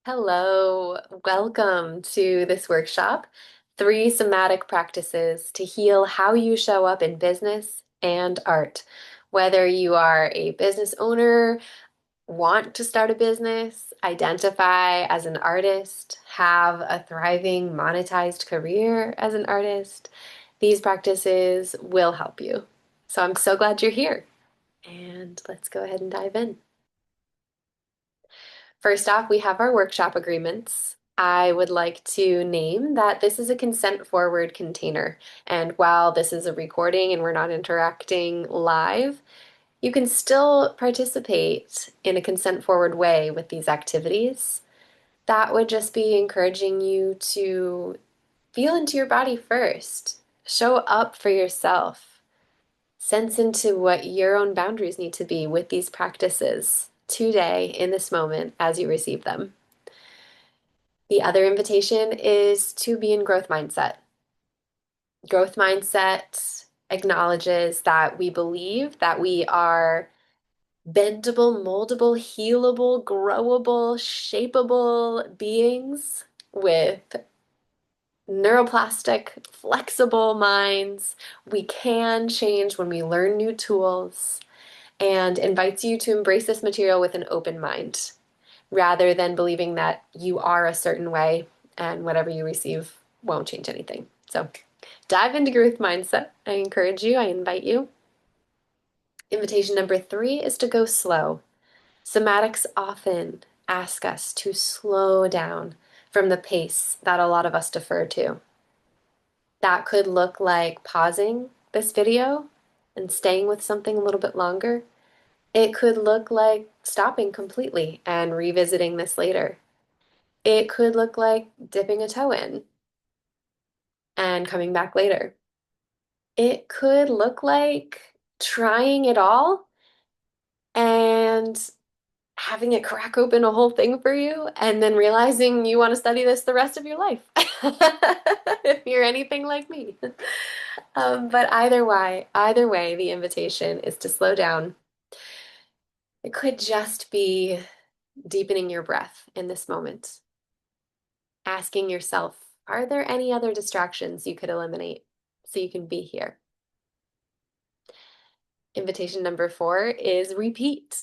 Hello, welcome to this workshop, Three Somatic Practices to Heal How You Show Up in Business and Art. Whether you are a business owner, want to start a business, identify as an artist, have a thriving monetized career as an artist, these practices will help you. So I'm so glad you're here. And let's go ahead and dive in. First off, we have our workshop agreements. I would like to name that this is a consent forward container. And while this is a recording and we're not interacting live, you can still participate in a consent forward way with these activities. That would just be encouraging you to feel into your body first, show up for yourself, sense into what your own boundaries need to be with these practices today in this moment as you receive them. The other invitation is to be in growth mindset. Growth mindset acknowledges that we believe that we are bendable, moldable, healable, growable, shapeable beings with neuroplastic, flexible minds. We can change when we learn new tools and invites you to embrace this material with an open mind rather than believing that you are a certain way and whatever you receive won't change anything. So dive into growth mindset. I encourage you, I invite you. Invitation number 3 is to go slow. Somatics often ask us to slow down from the pace that a lot of us defer to. That could look like pausing this video and staying with something a little bit longer. It could look like stopping completely and revisiting this later. It could look like dipping a toe in and coming back later. It could look like trying it all and having it crack open a whole thing for you and then realizing you want to study this the rest of your life. If you're anything like me. But either way, the invitation is to slow down. It could just be deepening your breath in this moment, asking yourself, are there any other distractions you could eliminate so you can be here? Invitation number 4 is repeat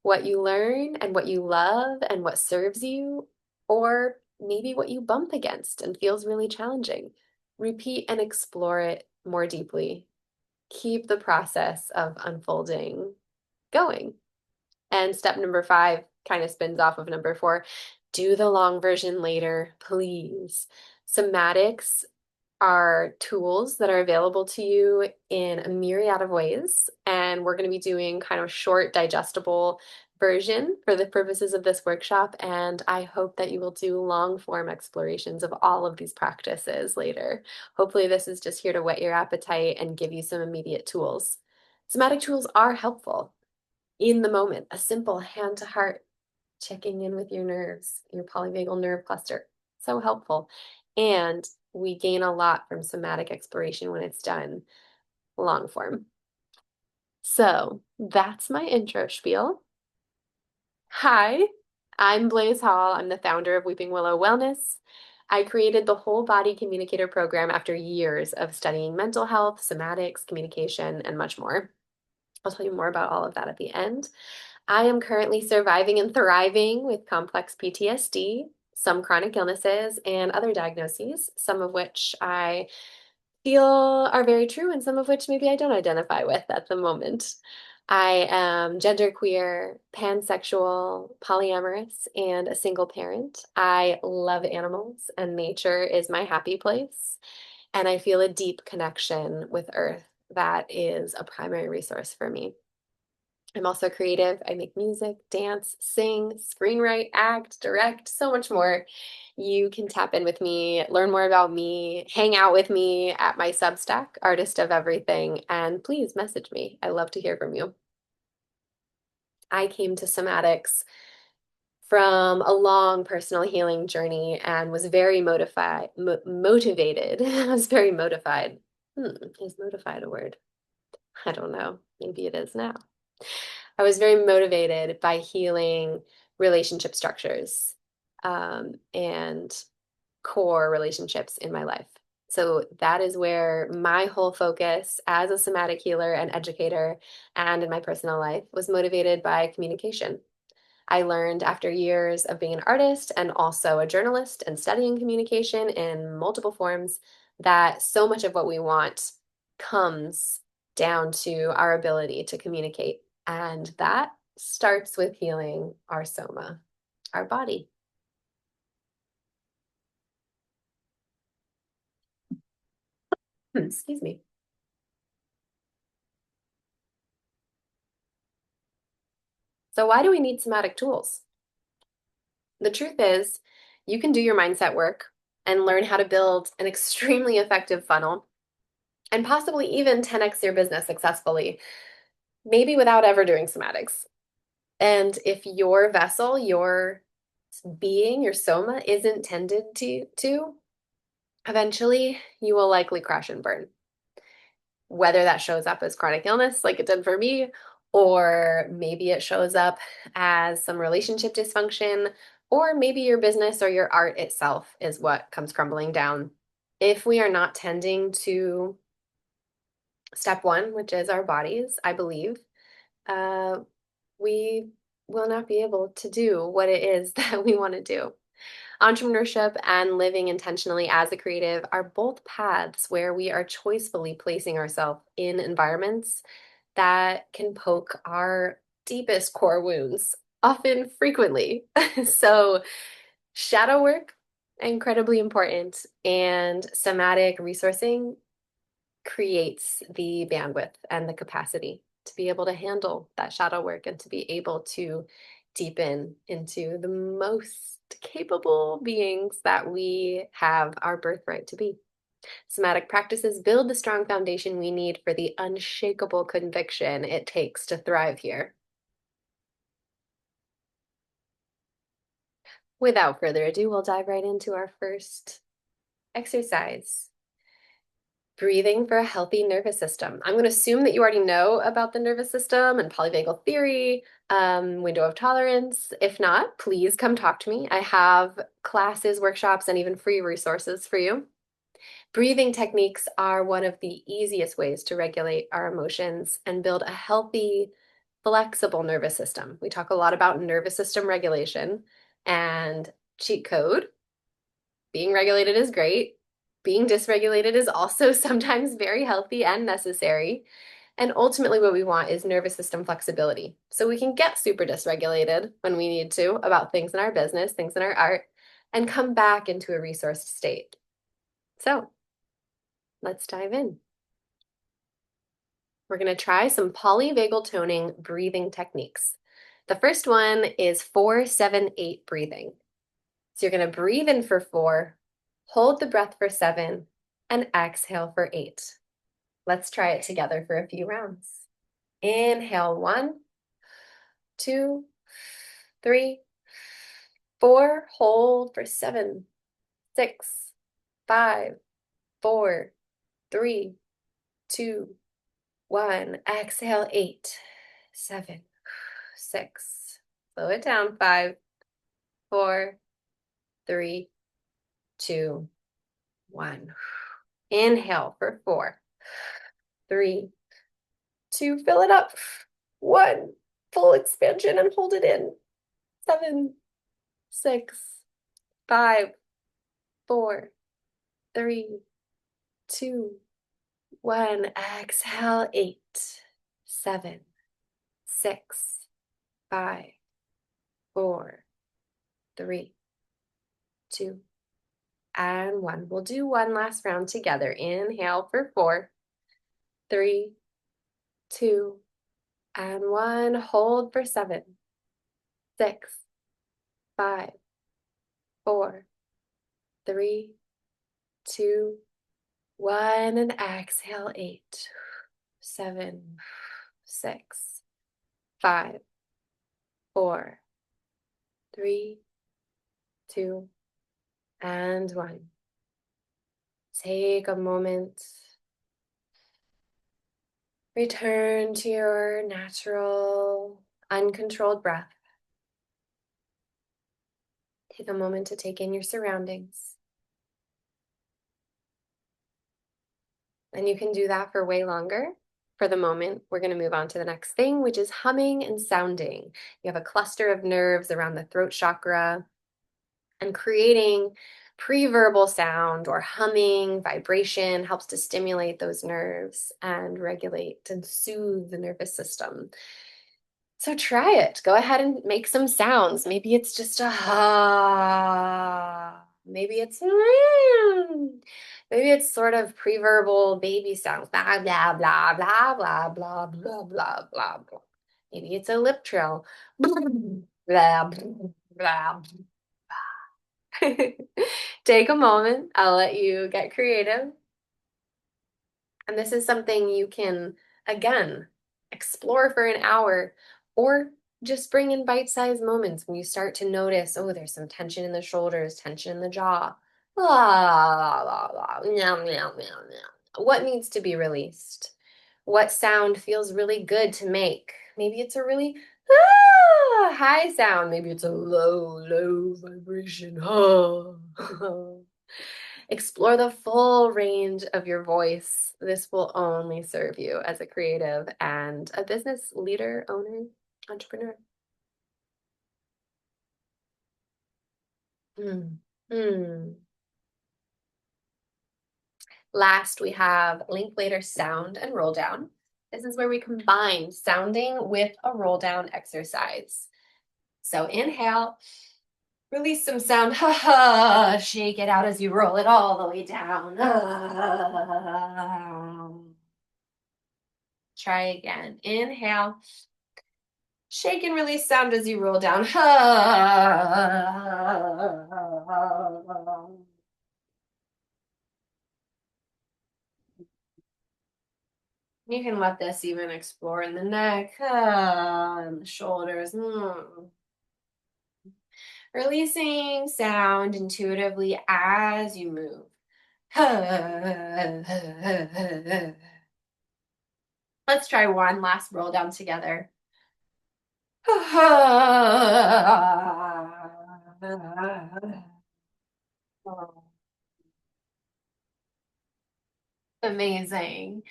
what you learn and what you love and what serves you, or maybe what you bump against and feels really challenging. Repeat and explore it more deeply. Keep the process of unfolding going. And step number 5 kind of spins off of number 4. Do the long version later, please. Somatics are tools that are available to you in a myriad of ways. And we're going to be doing kind of a short, digestible version for the purposes of this workshop. And I hope that you will do long form explorations of all of these practices later. Hopefully, this is just here to whet your appetite and give you some immediate tools. Somatic tools are helpful in the moment, a simple hand to heart checking in with your nerves, your polyvagal nerve cluster. So helpful. And we gain a lot from somatic exploration when it's done long form. So that's my intro spiel. Hi, I'm Blaze Hall. I'm the founder of Weeping Willow Wellness. I created the Whole Body Communicator program after years of studying mental health, somatics, communication, and much more. I'll tell you more about all of that at the end. I am currently surviving and thriving with complex PTSD, some chronic illnesses, and other diagnoses, some of which I feel are very true and some of which maybe I don't identify with at the moment. I am genderqueer, pansexual, polyamorous, and a single parent. I love animals, and nature is my happy place. And I feel a deep connection with Earth that is a primary resource for me. I'm also creative. I make music, dance, sing, screenwrite, act, direct, so much more. You can tap in with me, learn more about me, hang out with me at my Substack, Artist of Everything, and please message me. I love to hear from you. I came to somatics from a long personal healing journey and was very motivated. I was very motivated. Is motivated a word? I don't know. Maybe it is now. I was very motivated by healing relationship structures, and core relationships in my life. So that is where my whole focus as a somatic healer and educator and in my personal life was motivated by communication. I learned after years of being an artist and also a journalist and studying communication in multiple forms that so much of what we want comes down to our ability to communicate. And that starts with healing our soma, our body. Excuse me. So, why do we need somatic tools? The truth is, you can do your mindset work and learn how to build an extremely effective funnel and possibly even 10x your business successfully, maybe without ever doing somatics. And if your vessel, your being, your soma isn't tended to, eventually you will likely crash and burn. Whether that shows up as chronic illness, like it did for me, or maybe it shows up as some relationship dysfunction, or maybe your business or your art itself is what comes crumbling down. If we are not tending to step one, which is our bodies, I believe, uh, we will not be able to do what it is that we want to do. Entrepreneurship and living intentionally as a creative are both paths where we are choicefully placing ourselves in environments that can poke our deepest core wounds, often frequently. So, shadow work, incredibly important, and somatic resourcing creates the bandwidth and the capacity to be able to handle that shadow work and to be able to deepen into the most capable beings that we have our birthright to be. Somatic practices build the strong foundation we need for the unshakable conviction it takes to thrive here. Without further ado, we'll dive right into our first exercise. Breathing for a healthy nervous system. I'm going to assume that you already know about the nervous system and polyvagal theory, window of tolerance. If not, please come talk to me. I have classes, workshops, and even free resources for you. Breathing techniques are one of the easiest ways to regulate our emotions and build a healthy, flexible nervous system. We talk a lot about nervous system regulation and cheat code. Being regulated is great. Being dysregulated is also sometimes very healthy and necessary. And ultimately, what we want is nervous system flexibility. So we can get super dysregulated when we need to about things in our business, things in our art, and come back into a resourced state. So let's dive in. We're going to try some polyvagal toning breathing techniques. The first one is 4-7-8 breathing. So you're going to breathe in for 4, hold the breath for 7, and exhale for 8. Let's try it together for a few rounds. Inhale 1, 2, 3, 4. Hold for 7, 6, 5, 4, 3, 2, 1. Exhale 8, 7, 6. Slow it down. 5, 4, 3, 2, 1. Inhale for 4, 3, 2. Fill it up. 1. Full expansion and hold it in. 7, 6, 5, 4, 3, 2, 1. Exhale. 8, 7, 6, 5, 4, 3, 2, and 1. We'll do one last round together. Inhale for 4, 3, 2, and 1. Hold for 7, 6, 5, 4, 3, 2, 1. And exhale. 8, 7, 6, 5, 4, 3, 2, and 1. Take a moment. Return to your natural, uncontrolled breath. Take a moment to take in your surroundings. And you can do that for way longer. For the moment, we're going to move on to the next thing, which is humming and sounding. You have a cluster of nerves around the throat chakra, and creating pre-verbal sound or humming, vibration helps to stimulate those nerves and regulate and soothe the nervous system. So try it. Go ahead and make some sounds. Maybe it's just a ha. Maybe it's maybe it's sort of pre-verbal baby sounds. Blah blah blah blah blah blah blah blah blah blah. Maybe it's a lip trill. Blah blah blah. Take a moment. I'll let you get creative. And this is something you can, again, explore for an hour or just bring in bite-sized moments when you start to notice, oh, there's some tension in the shoulders, tension in the jaw. Blah, blah, blah, meow, meow, meow, meow. What needs to be released? What sound feels really good to make? Maybe it's a really high sound. Maybe it's a low, low vibration. Explore the full range of your voice. This will only serve you as a creative and a business leader, owner, entrepreneur. Mm. Mm. Last, we have Linklater sound and roll down. This is where we combine sounding with a roll down exercise. So inhale, release some sound, ha ha, shake it out as you roll it all the way down. Try again. Inhale, shake and release sound as you roll down. You can let this even explore in the neck and the shoulders. Releasing sound intuitively as you move. Let's try one last roll down together. Amazing.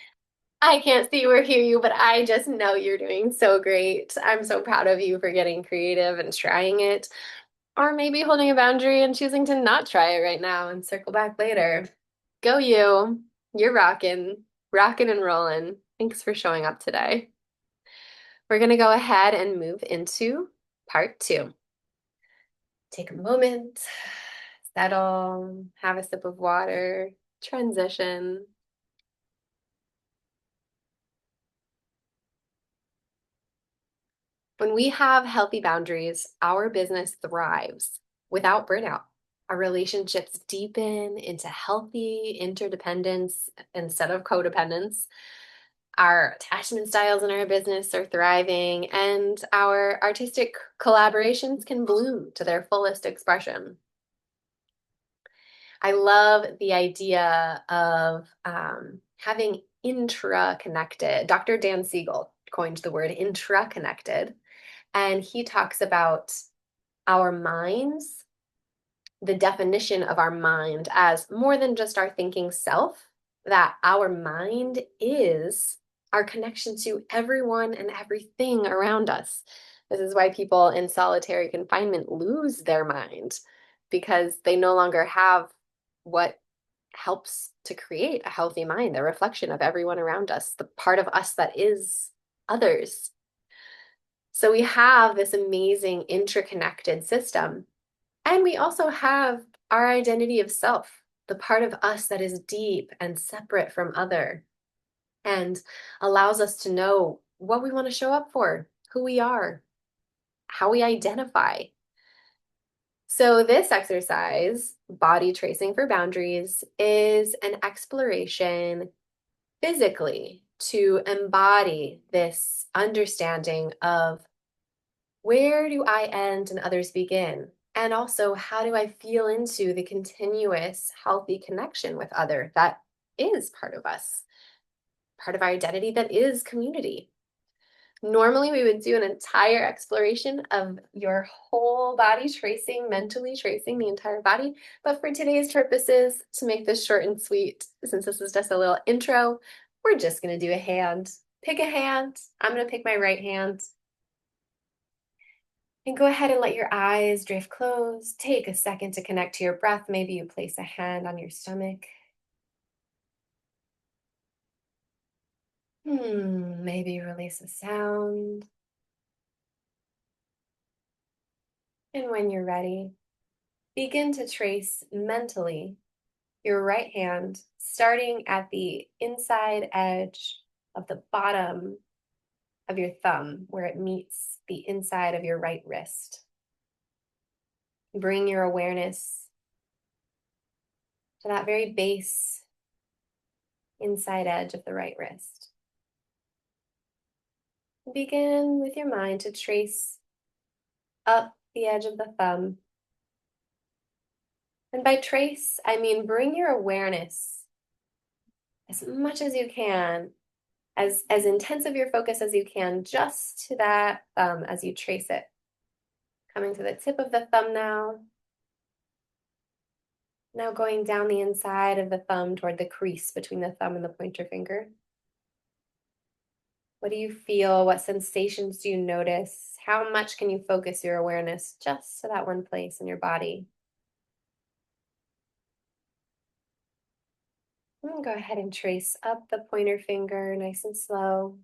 I can't see or hear you, but I just know you're doing so great. I'm so proud of you for getting creative and trying it, or maybe holding a boundary and choosing to not try it right now and circle back later. Go you. You're rocking and rolling. Thanks for showing up today. We're going to go ahead and move into part two. Take a moment, settle, have a sip of water, transition. When we have healthy boundaries, our business thrives without burnout. Our relationships deepen into healthy interdependence instead of codependence. Our attachment styles in our business are thriving, and our artistic collaborations can bloom to their fullest expression. I love the idea of having intra-connected. Dr. Dan Siegel coined the word intra-connected, and he talks about our minds, the definition of our mind as more than just our thinking self, that our mind is our connection to everyone and everything around us. This is why people in solitary confinement lose their mind, because they no longer have what helps to create a healthy mind, a reflection of everyone around us, the part of us that is others. So we have this amazing interconnected system. And we also have our identity of self, the part of us that is deep and separate from other and allows us to know what we want to show up for, who we are, how we identify. So this exercise, body tracing for boundaries, is an exploration physically to embody this understanding of where do I end and others begin? And also, how do I feel into the continuous healthy connection with other that is part of us, part of our identity that is community? Normally, we would do an entire exploration of your whole body, tracing, mentally tracing the entire body. But for today's purposes, to make this short and sweet, since this is just a little intro, we're just going to do a hand. Pick a hand. I'm going to pick my right hand. And go ahead and let your eyes drift closed. Take a second to connect to your breath. Maybe you place a hand on your stomach. Maybe release a sound. And when you're ready, begin to trace mentally your right hand, starting at the inside edge of the bottom of your thumb, where it meets the inside of your right wrist. Bring your awareness to that very base inside edge of the right wrist. Begin with your mind to trace up the edge of the thumb. And by trace, I mean bring your awareness as much as you can, as intensive your focus as you can, just to that thumb as you trace it. Coming to the tip of the thumb now. Now going down the inside of the thumb toward the crease between the thumb and the pointer finger. What do you feel? What sensations do you notice? How much can you focus your awareness just to that one place in your body? And go ahead and trace up the pointer finger nice and slow.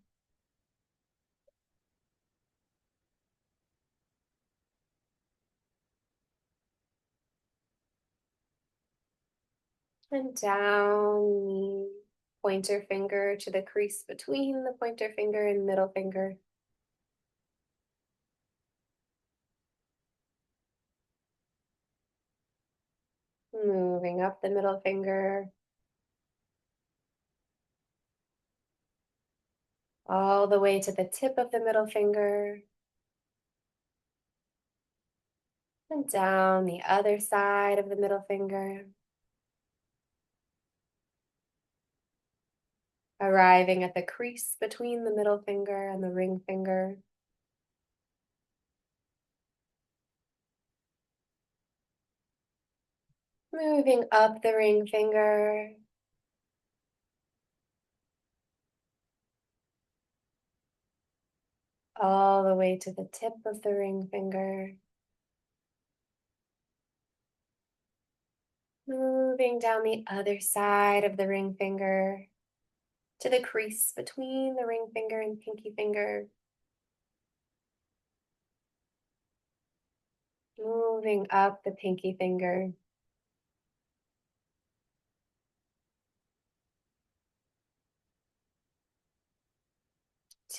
And down the pointer finger to the crease between the pointer finger and middle finger. Moving up the middle finger, all the way to the tip of the middle finger, and down the other side of the middle finger, arriving at the crease between the middle finger and the ring finger. Moving up the ring finger, all the way to the tip of the ring finger. Moving down the other side of the ring finger to the crease between the ring finger and pinky finger. Moving up the pinky finger.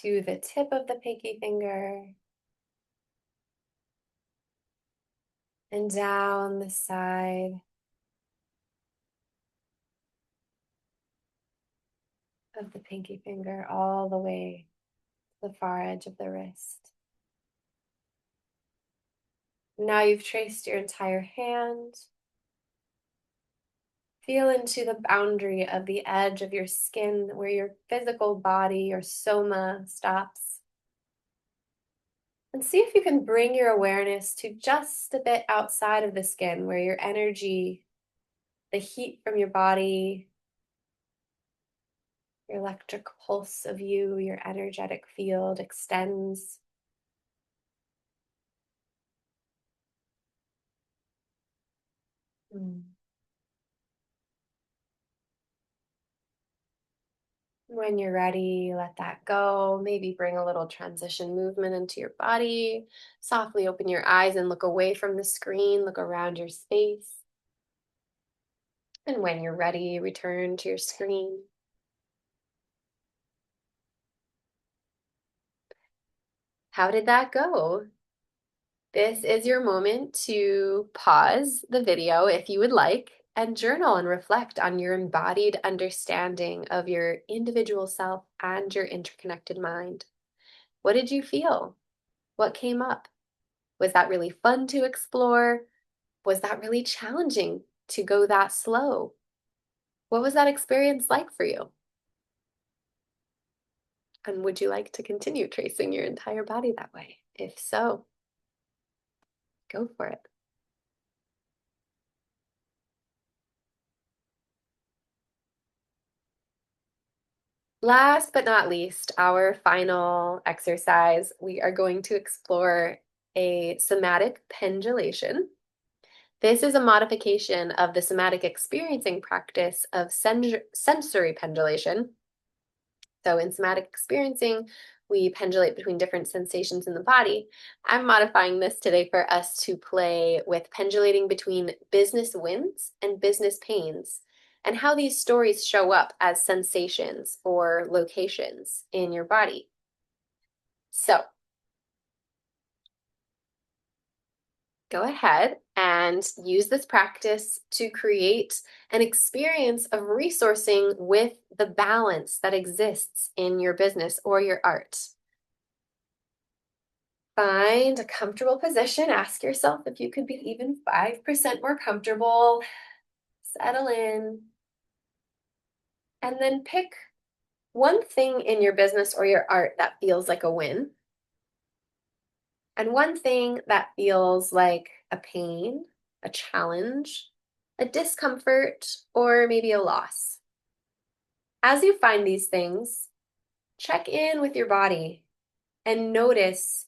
To the tip of the pinky finger. And down the side of the pinky finger, all the way to the far edge of the wrist. Now you've traced your entire hand. Feel into the boundary of the edge of your skin where your physical body, your soma, stops. And see if you can bring your awareness to just a bit outside of the skin where your energy, the heat from your body, your electric pulse of you, your energetic field extends. When you're ready, let that go. Maybe bring a little transition movement into your body. Softly open your eyes and look away from the screen. Look around your space. And when you're ready, return to your screen. How did that go? This is your moment to pause the video if you would like and journal and reflect on your embodied understanding of your individual self and your interconnected mind. What did you feel? What came up? Was that really fun to explore? Was that really challenging to go that slow? What was that experience like for you? And would you like to continue tracing your entire body that way? If so, go for it. Last but not least, our final exercise, we are going to explore a somatic pendulation. This is a modification of the somatic experiencing practice of sensory pendulation. So in somatic experiencing, we pendulate between different sensations in the body. I'm modifying this today for us to play with pendulating between business wins and business pains, and how these stories show up as sensations or locations in your body. So go ahead and use this practice to create an experience of resourcing with the balance that exists in your business or your art. Find a comfortable position. Ask yourself if you could be even 5% more comfortable. Settle in. And then pick one thing in your business or your art that feels like a win, and one thing that feels like a pain, a challenge, a discomfort, or maybe a loss. As you find these things, check in with your body and notice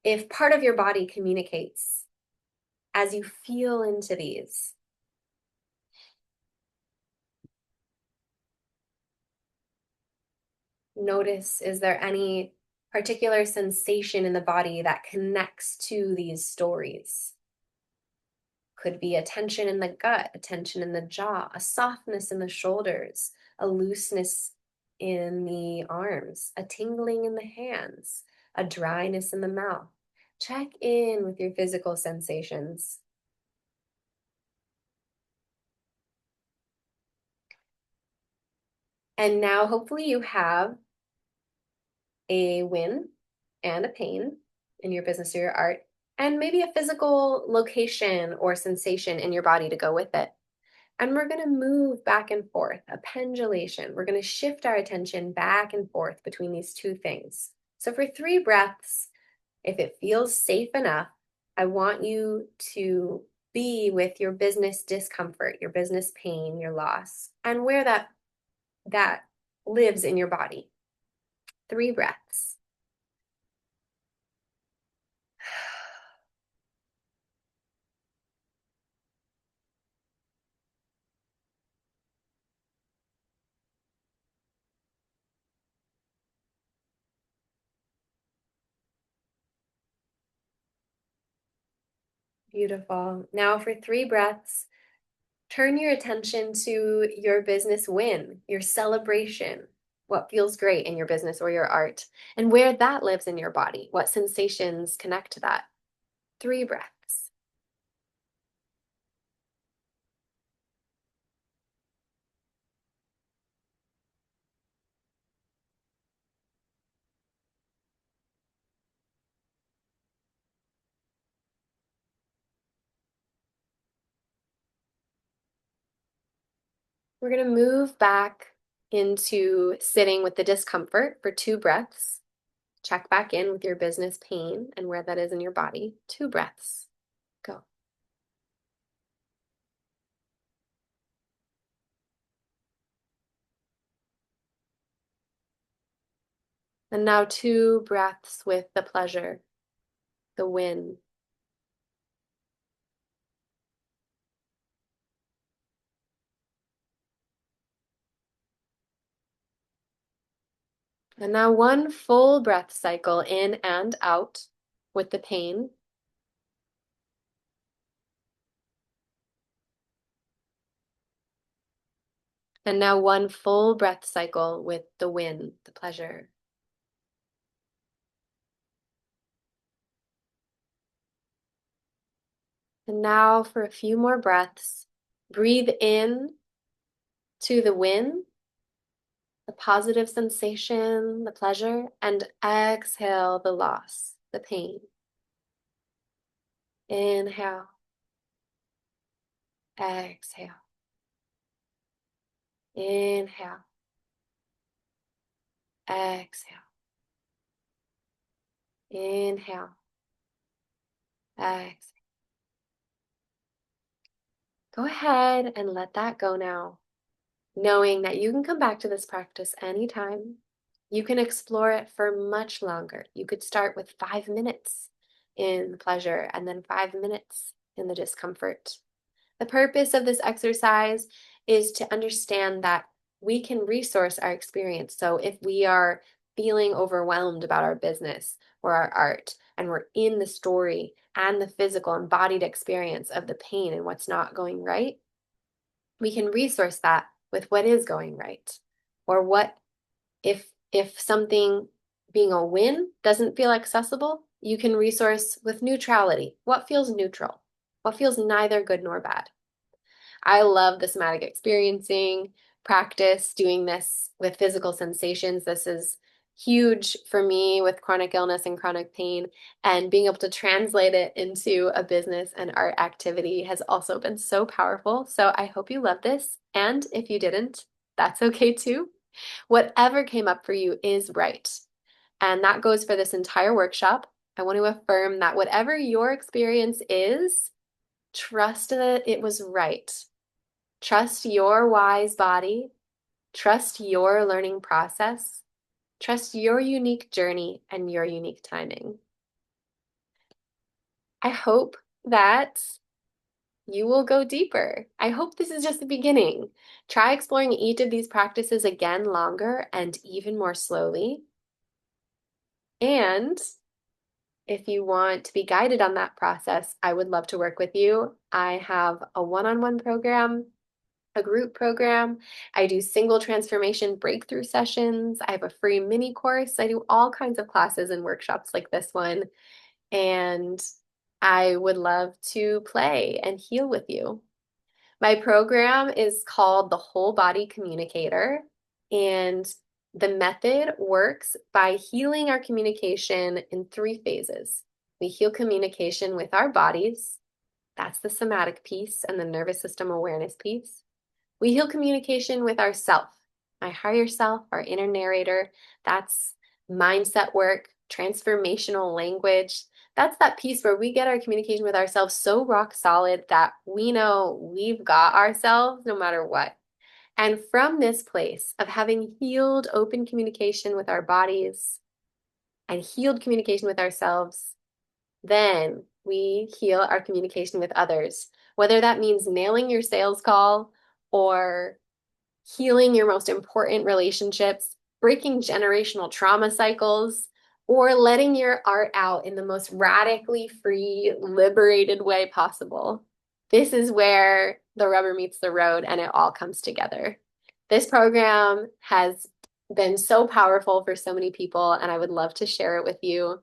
if part of your body communicates as you feel into these. Notice, is there any particular sensation in the body that connects to these stories? Could be a tension in the gut, a tension in the jaw, a softness in the shoulders, a looseness in the arms, a tingling in the hands, a dryness in the mouth. Check in with your physical sensations. And now, hopefully, you have a win and a pain in your business or your art, and maybe a physical location or sensation in your body to go with it. And we're going to move back and forth, a pendulation. We're going to shift our attention back and forth between these two things. So for 3 breaths, if it feels safe enough, I want you to be with your business discomfort, your business pain, your loss, and where that lives in your body. 3 breaths. Beautiful. Now for 3 breaths, turn your attention to your business win, your celebration, what feels great in your business or your art, and where that lives in your body. What sensations connect to that? 3 breaths. We're going to move back into sitting with the discomfort for 2 breaths. Check back in with your business pain and where that is in your body. 2 breaths. Go. And now 2 breaths with the pleasure, the win. And now 1 full breath cycle in and out with the pain. And now 1 full breath cycle with the win, the pleasure. And now for a few more breaths, breathe in to the win, the positive sensation, the pleasure, and exhale the loss, the pain. Inhale, exhale, inhale, exhale. Inhale. Exhale. Go ahead and let that go now, knowing that you can come back to this practice anytime. You can explore it for much longer. You could start with 5 minutes in pleasure and then 5 minutes in the discomfort. The purpose of this exercise is to understand that we can resource our experience. So if we are feeling overwhelmed about our business or our art, and we're in the story and the physical embodied experience of the pain and what's not going right, we can resource that with what is going right. Or what if something being a win doesn't feel accessible, you can resource with neutrality. What feels neutral? What feels neither good nor bad? I love the somatic experiencing practice, doing this with physical sensations. This is huge for me with chronic illness and chronic pain, and being able to translate it into a business and art activity has also been so powerful. So I hope you love this. And if you didn't, that's okay too. Whatever came up for you is right. And that goes for this entire workshop. I want to affirm that whatever your experience is, trust that it was right. Trust your wise body. Trust your learning process. Trust your unique journey and your unique timing. I hope that you will go deeper. I hope this is just the beginning. Try exploring each of these practices again longer and even more slowly. And if you want to be guided on that process, I would love to work with you. I have a one-on-one program, a group program. I do single transformation breakthrough sessions. I have a free mini course. I do all kinds of classes and workshops like this one. And I would love to play and heal with you. My program is called the Whole Body Communicator, and the method works by healing our communication in 3 phases. We heal communication with our bodies. That's the somatic piece and the nervous system awareness piece. We heal communication with ourself, my higher self, our inner narrator. That's mindset work, transformational language. That's that piece where we get our communication with ourselves so rock solid that we know we've got ourselves no matter what. And from this place of having healed open communication with our bodies and healed communication with ourselves, then we heal our communication with others, whether that means nailing your sales call or healing your most important relationships, breaking generational trauma cycles, or letting your art out in the most radically free, liberated way possible. This is where the rubber meets the road and it all comes together. This program has been so powerful for so many people, and I would love to share it with you.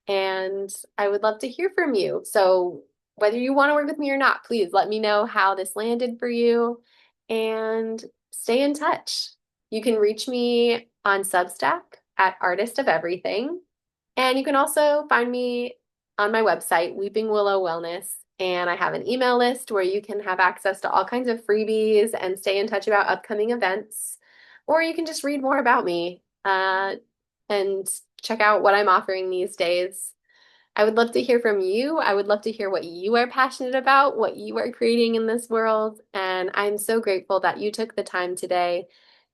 And I would love to hear from you. So, whether you want to work with me or not, please let me know how this landed for you and stay in touch. You can reach me on Substack at Artist of Everything. And you can also find me on my website, Weeping Willow Wellness. And I have an email list where you can have access to all kinds of freebies and stay in touch about upcoming events. Or you can just read more about me and check out what I'm offering these days. I would love to hear from you. I would love to hear what you are passionate about, what you are creating in this world. And I'm so grateful that you took the time today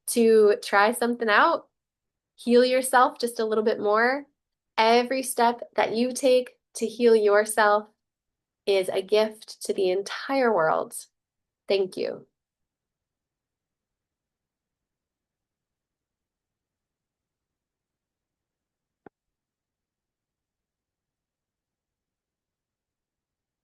to try something out, heal yourself just a little bit more. Every step that you take to heal yourself is a gift to the entire world. Thank you.